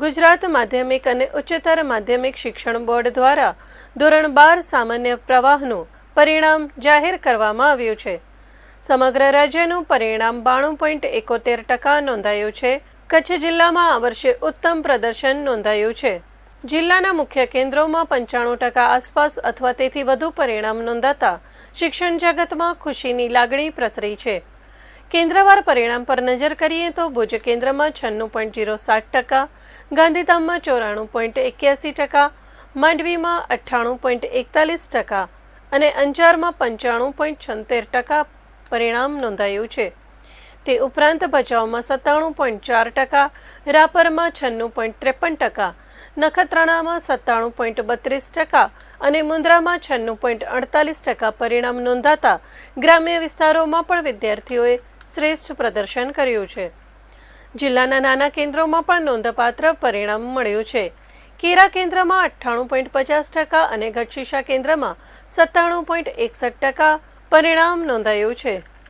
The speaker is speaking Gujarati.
ગુજરાત માધ્યમિક અને ઉચ્ચતર માધ્યમિક શિક્ષણ બોર્ડ દ્વારા ધોરણ 12 સામાન્ય પ્રવાહનું પરિણામ જાહેર કરવામાં આવ્યું છે। સમગ્ર રાજ્યનું પરિણામ 92.71% નોંધાયું છે। કચ્છ જિલ્લામાં આ વર્ષે ઉત્તમ પ્રદર્શન નોંધાયું છે। જિલ્લાના મુખ્ય કેન્દ્રોમાં 95% આસપાસ અથવા તેથી વધુ પરિણામ નોંધાતા શિક્ષણ જગતમાં ખુશીની લાગણી પ્રસરી છે। કેન્દ્રવાર પરિણામ પર નજર કરીએ તો ભુજ કેન્દ્રમાં 96.07%, ગાંધીધામમાં 94.81%, માંડવીમાં 98.41% અને અંજારમાં 95.76% પરિણામ નોંધાયું છે। તે ઉપરાંત ભચાઉમાં 97.4%, રાપરમાં 96.53%, નખત્રાણામાં 97.32% અને મુન્દ્રામાં 96.48% પરિણામ નોંધાતા ગ્રામ્ય વિસ્તારોમાં પણ વિદ્યાર્થીઓએ શ્રેષ્ઠ પ્રદર્શન કર્યું છે। જિલ્લાના નાના કેન્દ્રોમાં પણ નોંધપાત્ર પરિણામ મળ્યું છે। કેરા કેન્દ્રમાં 98.50% અને ગઢશીશા કેન્દ્રમાં 97.61% પરિણામ નોંધાયું છે।